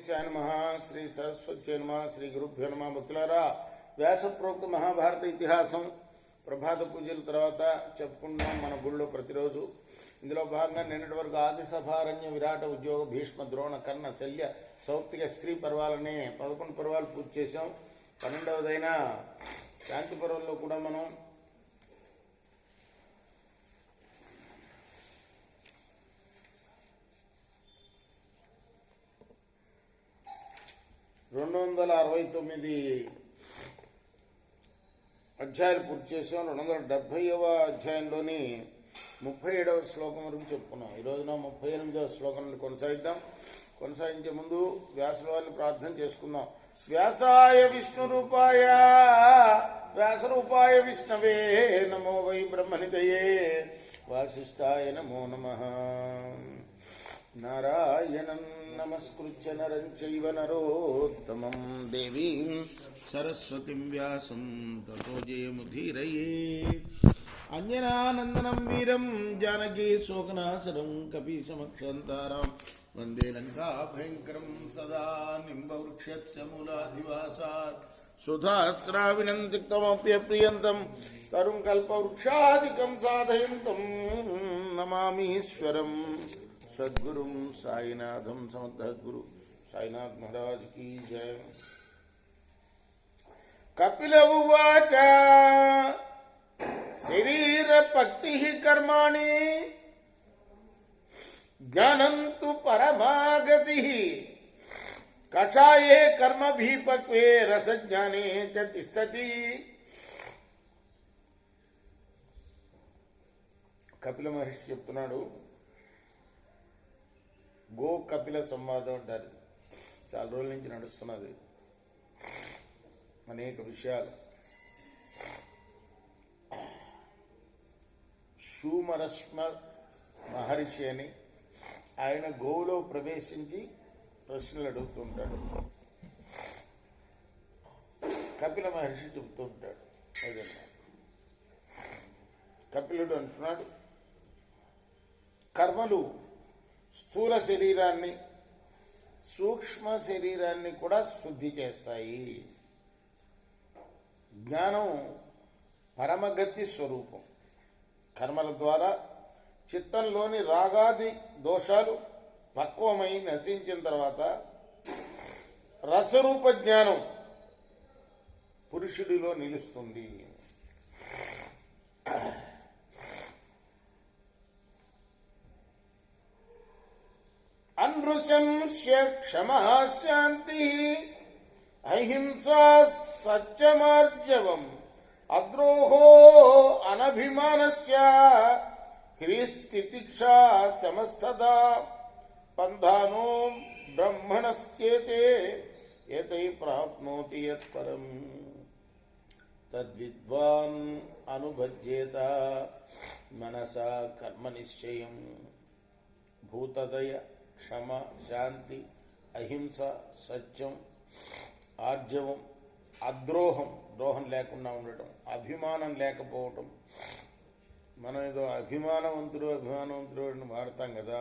గణేశాయ నమః. శ్రీ సరస్వతి నమః. శ్రీ గురుభ్యో నమః. భక్తులారా, వ్యాస ప్రోక్త మహాభారత ఇతిహాసం ప్రభాత పూజల తర్వాత చెప్పుకుంటున్నాం మన గుళ్ళో ప్రతిరోజు. ఇందులో భాగంగా నిన్నటి వరకు ఆది సభారణ్య విరాట ఉద్యోగ భీష్మ ద్రోణ కర్ణ శల్య సౌప్తిక స్త్రీ పర్వాలనే 11 పర్వాలు పూర్తి చేసాం. 12వదైన శాంతి పర్వంలో కూడా మనం 269 అధ్యాయాలు పూర్తి చేసాం. 270వ అధ్యాయంలోని 37వ శ్లోకం వరకు చెప్పుకున్నాం. ఈ రోజున 38వ శ్లోకం నుండి కొనసాగిద్దాం. కొనసాగించే ముందు వ్యాసుల వారిని ప్రార్థన చేసుకుందాం. వ్యాసాయ విష్ణురూపాయ వ్యాసరూపాయ విష్ణవే నమో వై బ్రహ్మనితయే వాసిష్ఠాయ నమో నమః. నారాయణం నమస్కృత్య నరం చైవ నరోత్తమం దేవీం సరస్వతిం వ్యాసం తతో జయముదీరయేత్. అంజనానందనం వీరం జానకీ శోకనాశనం కపీశమక్షంతారాం వందే లంకా భయంకరం సదా నింబవృక్షస్య మూలాధివాసాత్ సుధాస్రావిణం తిక్తమప్యప్రియంతం తరుం కల్పవృక్షాదికం సాధయంతం నమామీశ్వరం సద్గురుం సాయినాథం సమర్థగురు సాయినాథ్ మహారాజ్ కీ జయ. కపిల ఉవాచ శరీర భక్తి కర్మాణి జ్ఞానంతు పరమాగతి కషాయే కర్మభిపక్వే రసజ్ఞానే చ తిష్టతి. కపిల మహర్షి చెప్తున్నాడు. గో కపిల సంవాదం అంటారు. చాలా రోజుల నుంచి నడుస్తున్నది. అనేక విషయాలు. శూమరస్మ మహర్షి అని ఆయన గోవులో ప్రవేశించి ప్రశ్నలు అడుగుతుంటాడు. కపిల మహర్షి చెబుతూ ఉంటాడు. కపిలుడు అంటున్నాడు, కర్మలు స్థూల శరీరాన్ని సూక్ష్మ శరీరాన్ని కూడా శుద్ధి చేస్తాయి. జ్ఞానం పరమగతి స్వరూపం. కర్మల ద్వారా చిత్తంలోని రాగాది దోషాలు పక్వమై నశించిన తర్వాత రసరూప జ్ఞానం పురుషుడిలో నిలుస్తుంది. అనృశంస్య క్షమా శాంతి అహింసా సత్యమార్జవం అద్రోహో అనభిమానస్య హ్రీస్తితిక్షా సమస్తదా పంధానో బ్రహ్మణస్యేతే ఏతై ప్రాప్నోతి యత్పరం తద్విద్వాన్ అనుభజ్యేత మనసా కర్మనిశ్చయం. భూతదయ క్షమ శాంతి అహింస సత్యం ఆర్జవం అద్రోహం ద్రోహం లేకుండా ఉండటం అభిమానం లేకపోవటం. మనం ఏదో అభిమానవంతుడు అని వాడతాం కదా.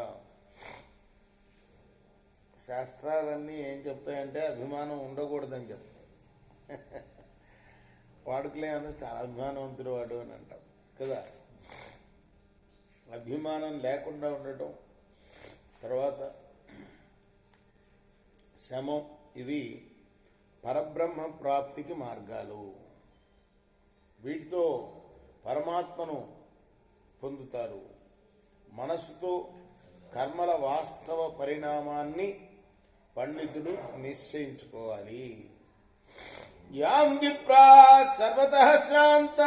శాస్త్రాలన్నీ ఏం చెప్తాయంటే అభిమానం ఉండకూడదని చెప్తాయి. వాడుకలే అంటే చాలా అభిమానవంతుడు వాడు అని అంటాం కదా. అభిమానం లేకుండా ఉండటం, తర్వాత శమం, ఇవి పరబ్రహ్మ ప్రాప్తికి మార్గాలు. వీటితో పరమాత్మను పొందుతారు. మనస్సుతో కర్మల వాస్తవ పరిణామాన్ని పండితుడు నిశ్చయించుకోవాలి. యాం విప్రా సర్వతః శాంత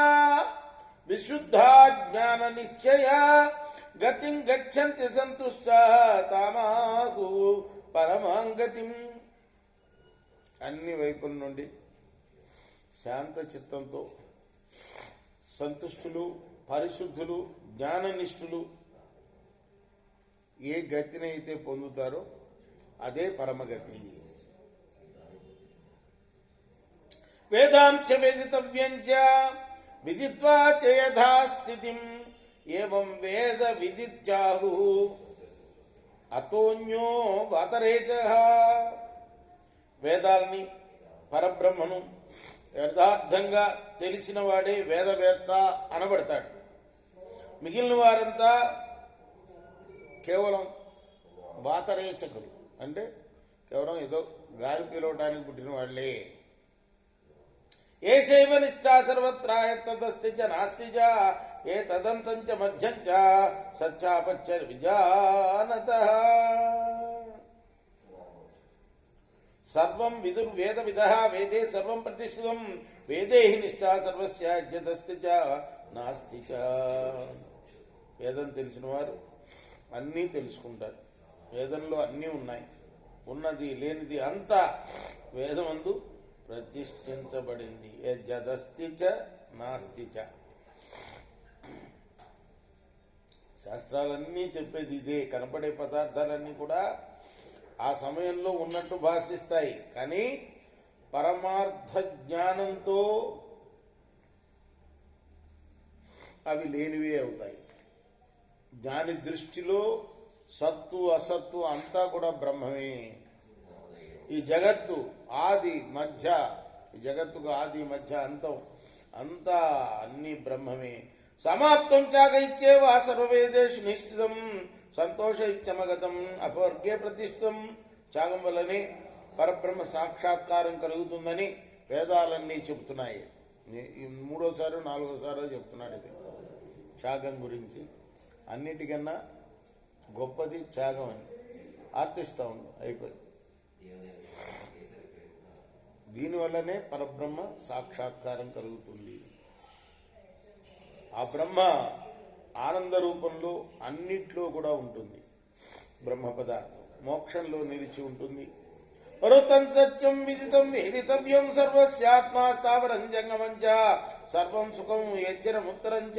విశుద్ధా జ్ఞాన నిశ్చయ గతిం గచ్చంతి సంతుష్టః తామాహు పరమాంగతిం. అన్ని వైపుల నుండి శాంత చిత్తంతో సంతుష్టులు, పరిశుద్ధులు, జ్ఞాననిష్ఠులు ఏ గతినైతే పొందుతారో అదే పరమగతి. వేదాంశ వేదితవ్యంచ విదిత్వా చ యథా స్థితిం ఏవం వేద విదిత్యాహు అతోన్యో వాతరేచః. వేదాలని పరబ్రహ్మను యథార్థంగా తెలిసిన వాడే వేదవేత్త అనబడతాడు. మిగిలిన వారంతా కేవలం వాతరేచకులు, అంటే కేవలం ఏదో గాలి పిలవడానికి పుట్టిన వాళ్లే. ఏ శైవ నిష్ఠా సర్వత్రా తదస్తి చ నాస్తి చ ఏ తదంతం చ మధ్యం చ సచ్చాపచ్చ విజానతః. సర్వం విదుర్వేద విదః వేదే సర్వం ప్రతిష్ఠితం వేదే హి నిష్ఠా సర్వస్య యదస్తి చ నాస్తి చ. వేదం తెలిసిన వారు అన్నీ తెలుసుకుంటారు. వేదంలో అన్నీ ఉన్నాయి, ఉన్నది లేనిది అంతా వేదమందు ప్రతిష్ఠించబడింది. యదస్తి చ నాస్తి చ. శాస్త్రాలన్నీ చెప్పేది ఇదే. కనపడే పదార్థాలన్నీ కూడా ఆ సమయంలో ఉన్నట్టు భాషిస్తాయి, కానీ పరమార్థ జ్ఞానంతో అవి లేనివే అవుతాయి. జ్ఞాని దృష్టిలో సత్తు అసత్తు అంతా కూడా బ్రహ్మమే. ఈ జగత్తు ఆది మధ్య, ఈ జగత్తుకు ఆది మధ్య అంతం అంతా అన్ని బ్రహ్మమే. సమాప్తం చాగ ఇచ్చేవ సర్వవేదేషు నిశ్చితం సంతోష ఇచ్చమగతం అపవర్గే ప్రతిష్ఠితం. త్యాగం వల్లనే పరబ్రహ్మ సాక్షాత్కారం కలుగుతుందని వేదాలన్నీ చెబుతున్నాయి. ఈ మూడోసారి నాలుగోసారో చెప్తున్నాడు ఇది త్యాగం గురించి. అన్నిటికన్నా గొప్పది త్యాగం అని ఆర్తిస్తూ ఉండు అయిపోయింది. దీనివల్లనే పరబ్రహ్మ సాక్షాత్కారం కలుగుతుంది. ఆ బ్రహ్మ ఆనంద రూపంలో అన్నిట్లో కూడా ఉంటుంది. బ్రహ్మ పదార్థం మోక్షంలో నిలిచి ఉంటుంది. పరుతం సత్యం విదితం విదితవ్యం సర్వస్యాత్మా స్థావరం జంగమంచ సర్వం సుఖం యజ్జనముత్తరంచ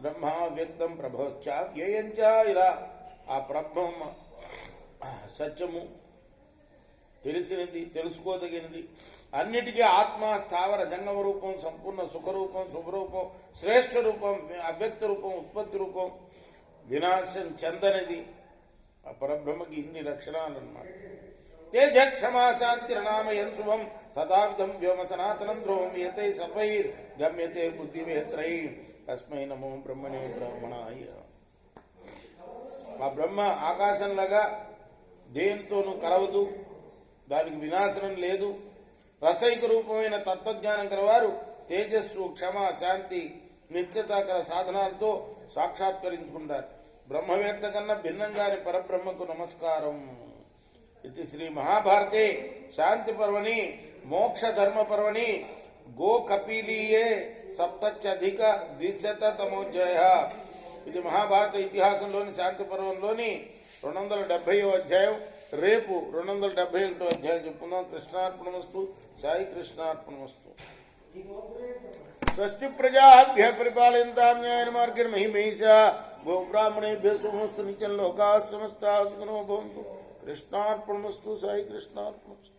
బ్రహ్మ వ్యక్తం ప్రభోశ్చ వ్యయంచ. ఇలా ఆ బ్రహ్మ సత్యము, తెలిసినది, తెలుసుకోదగినది, అన్నిటికీ ఆత్మ, స్థావర జంగమ రూపం, సంపూర్ణ సుఖరూపం, శుభరూపం, శ్రేష్ఠ రూపం, అవ్యక్త రూపం, ఉత్పత్తి రూపం, వినాశం చెందనిది. ఆ పరబ్రహ్మకి ఇన్ని లక్షణాలు అన్నమాట. తేజ క్షమా శాంతిర్నామయం శుభం తథావిధం వ్యోమ సనాతనం ధ్రువం యతై సర్వైర్ గమ్యతే బుద్ధివేత్రై తస్మై నమో బ్రహ్మణే బ్రహ్మణాయ. ఆ బ్రహ్మ ఆకాశంలాగా దేనితోనూ కలవదు, దానికి వినాశనం లేదు. రసైక రూపమైన తత్వజ్ఞానం కలవారు తేజస్సు, క్షమ, శాంతి, నిత్యత గల సాధనాలతో సాక్షాత్కరించుకుంటారు. బ్రహ్మవేత్త కన్నా భిన్నంగాని పరబ్రహ్మకు నమస్కారం. ఇది శ్రీ మహాభారతే శాంతి పర్వణి మోక్ష ధర్మ పర్వణి గో కపీలీయే సప్తత్యధిక 200తమోధ్యాయ. ఇది మహాభారత ఇతిహాసంలోని శాంతి పర్వంలోని 270వ అధ్యాయం. రేపు 271వ అధ్యాయం చెప్పుకుందాం. కృష్ణార్పణమస్తు. సాయి కృష్ణార్పణమస్తు. స్వస్తి ప్రజాభ్య పరిపాలయంతాం న్యాయేన మార్గేణ మహిమేషా గోబ్రాహ్మణేభ్యో శుభమస్తు. నిత్యం లోకాః సమస్తాః సుఖినో భవంతు. కృష్ణార్పణమస్తు. సాయి కృష్ణార్పణమస్తు.